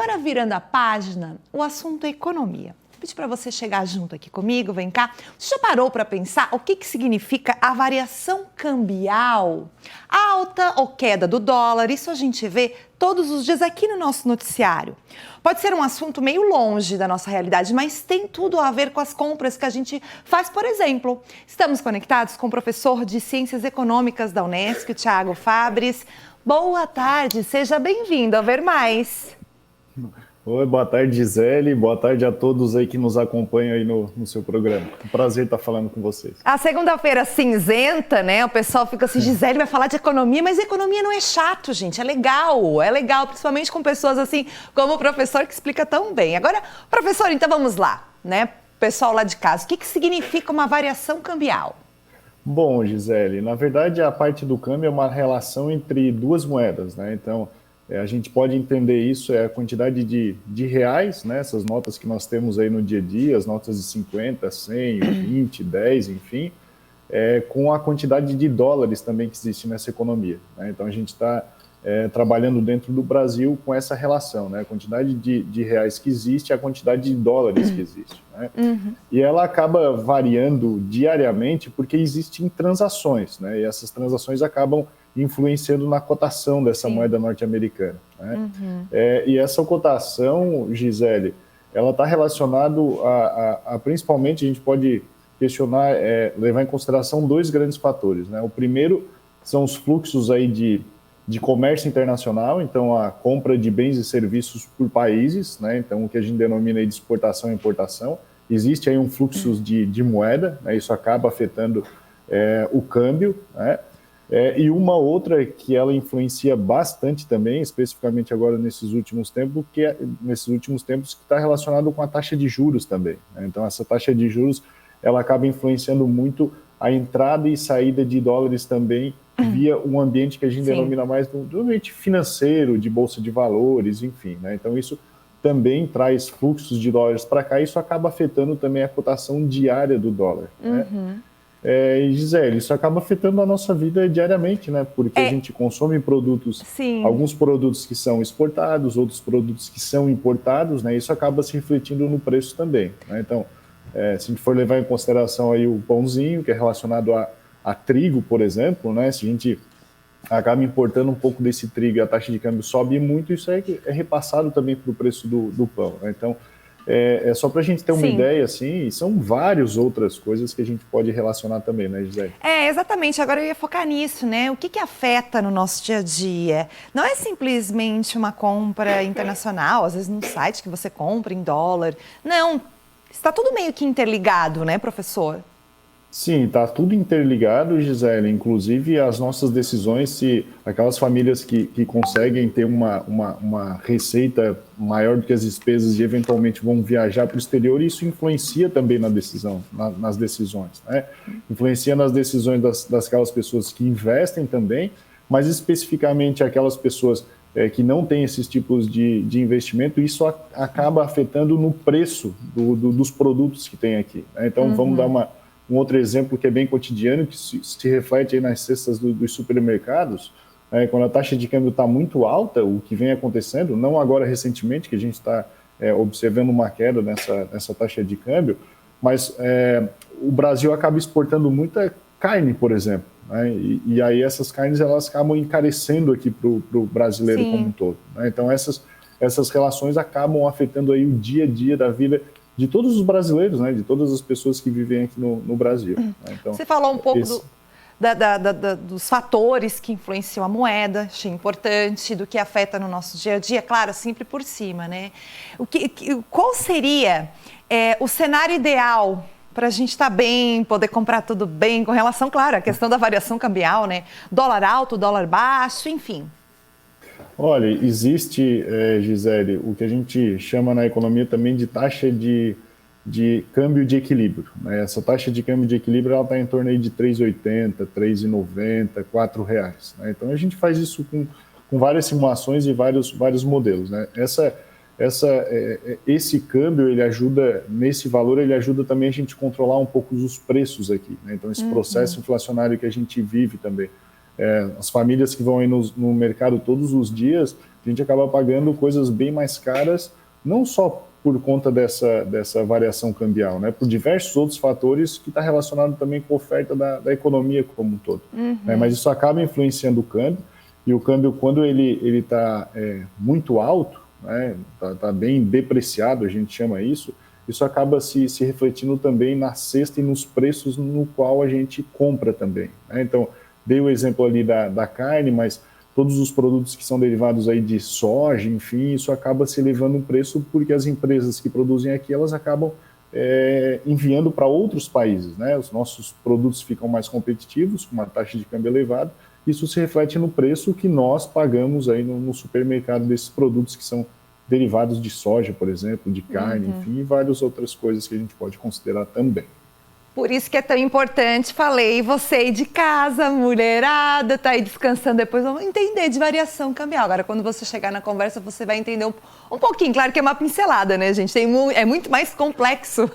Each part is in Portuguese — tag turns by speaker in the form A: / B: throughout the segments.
A: Agora, virando a página, o assunto é economia. Vou pedir para você chegar junto aqui comigo, vem cá. Você já parou para pensar o que significa a variação cambial? Alta ou queda do dólar, isso a gente vê todos os dias aqui no nosso noticiário. Pode ser um assunto meio longe da nossa realidade, mas tem tudo a ver com as compras que a gente faz, por exemplo. Estamos conectados com o professor de Ciências Econômicas da Unesp, o Thiago Fabres. Boa tarde, seja bem-vindo a Ver Mais.
B: Oi, boa tarde, Gisele. Boa tarde a todos aí que nos acompanham aí no seu programa. Um prazer estar falando com vocês.
A: A segunda-feira cinzenta, né? O pessoal fica assim, Gisele vai falar de economia, mas economia não é chato, gente. É legal, principalmente com pessoas assim como o professor que explica tão bem. Agora, professor, então vamos lá, né? Pessoal lá de casa, o que significa uma variação cambial?
B: Bom, Gisele, na verdade a parte do câmbio é uma relação entre duas moedas, né? Então, a gente pode entender isso, é a quantidade de reais, né? Essas notas que nós temos aí no dia a dia, as notas de 50, 100, 20, 10, enfim, com a quantidade de dólares também que existe nessa economia, né? Então, a gente está trabalhando dentro do Brasil com essa relação, né? A quantidade de reais que existe e a quantidade de dólares que existe, né? E ela acaba variando diariamente porque existem transações, né? E essas transações acabam influenciando na cotação dessa moeda norte-americana, né? E essa cotação, Gisele, ela está relacionada a principalmente, a gente pode questionar, levar em consideração dois grandes fatores, né? O primeiro são os fluxos aí de comércio internacional, então a compra de bens e serviços por países, né? Então o que a gente denomina aí de exportação e importação. Existe aí um fluxo de moeda, né? Isso acaba afetando o câmbio, né? E uma outra que ela influencia bastante também, especificamente agora nesses últimos tempos, que está relacionado com a taxa de juros também, né? Então essa taxa de juros ela acaba influenciando muito a entrada e saída de dólares também via um ambiente que a gente denomina mais do ambiente financeiro, de bolsa de valores, enfim, né? Então isso também traz fluxos de dólares para cá e isso acaba afetando também a cotação diária do dólar, né? E Gisele, isso acaba afetando a nossa vida diariamente, né? Porque a gente consome produtos, alguns produtos que são exportados, outros produtos que são importados, né? Isso acaba se refletindo no preço também, né? Então, se a gente for levar em consideração aí o pãozinho, que é relacionado a trigo, por exemplo, né? Se a gente acaba importando um pouco desse trigo e a taxa de câmbio sobe muito, isso é repassado também para o preço do pão, né? Então, só para a gente ter uma ideia, assim, e são várias outras coisas que a gente pode relacionar também, né, Gisele?
A: Exatamente. Agora eu ia focar nisso, né? O que afeta no nosso dia a dia? Não é simplesmente uma compra internacional, às vezes num site que você compra em dólar. Não, está tudo meio que interligado, né, professor?
B: Sim, está tudo interligado, Gisele, inclusive as nossas decisões, se aquelas famílias que conseguem ter uma receita maior do que as despesas e eventualmente vão viajar para o exterior, isso influencia também na decisão, nas decisões, né? Influencia nas decisões daquelas pessoas que investem também, mas especificamente aquelas pessoas que não têm esses tipos de investimento, isso acaba afetando no preço dos produtos que tem aqui, né? Então, vamos dar um outro exemplo que é bem cotidiano, que se reflete aí nas cestas dos supermercados, quando a taxa de câmbio está muito alta, o que vem acontecendo, não agora recentemente, que a gente está observando uma queda nessa taxa de câmbio, mas o Brasil acaba exportando muita carne, por exemplo, né? E aí essas carnes elas acabam encarecendo aqui para o brasileiro como um todo, né? Então essas relações acabam afetando aí o dia a dia da vida de todos os brasileiros, né, de todas as pessoas que vivem aqui no Brasil, né? Então,
A: você falou um pouco dos fatores que influenciam a moeda, achei importante, do que afeta no nosso dia a dia, claro, sempre por cima, né? Qual seria o cenário ideal para a gente estar bem, poder comprar tudo bem, com relação, claro, à questão da variação cambial, né? Dólar alto, dólar baixo, enfim.
B: Olha, existe, Gisele, o que a gente chama na economia também de taxa de câmbio de equilíbrio, né? Essa taxa de câmbio de equilíbrio está em torno aí de 3,80, 3,90, R$4, né? Então a gente faz isso com várias simulações e vários modelos, né? Esse câmbio, ele ajuda, nesse valor, ele ajuda também a gente controlar um pouco os preços aqui, né? Então esse processo inflacionário que a gente vive também. As famílias que vão aí no mercado todos os dias, a gente acaba pagando coisas bem mais caras, não só por conta dessa variação cambial, né? Por diversos outros fatores que está relacionado também com a oferta da economia como um todo. Né? Mas isso acaba influenciando o câmbio, e o câmbio, quando ele está muito alto, né? Tá bem depreciado, a gente chama isso acaba se refletindo também na cesta e nos preços no qual a gente compra também. Né? Então, dei o exemplo ali da carne, mas todos os produtos que são derivados aí de soja, enfim, isso acaba se elevando o preço porque as empresas que produzem aqui, elas acabam enviando para outros países. Né? Os nossos produtos ficam mais competitivos, com uma taxa de câmbio elevada, isso se reflete no preço que nós pagamos aí no supermercado desses produtos que são derivados de soja, por exemplo, de carne, enfim, e várias outras coisas que a gente pode considerar também.
A: Por isso que é tão importante, falei, você aí de casa, mulherada, tá aí descansando depois, vamos entender de variação cambial. Agora, quando você chegar na conversa, você vai entender um pouquinho. Claro que é uma pincelada, né, gente? É muito mais complexo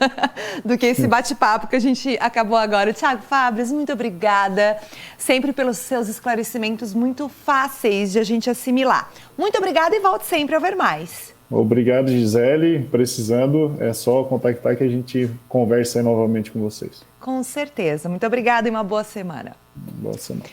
A: do que esse bate-papo que a gente acabou agora. Thiago Fabres, muito obrigada, sempre pelos seus esclarecimentos muito fáceis de a gente assimilar. Muito obrigada e volte sempre a ver mais.
B: Obrigado, Gisele. Precisando, é só contactar que a gente conversa aí novamente com vocês.
A: Com certeza. Muito obrigada e uma boa semana.
B: Boa semana.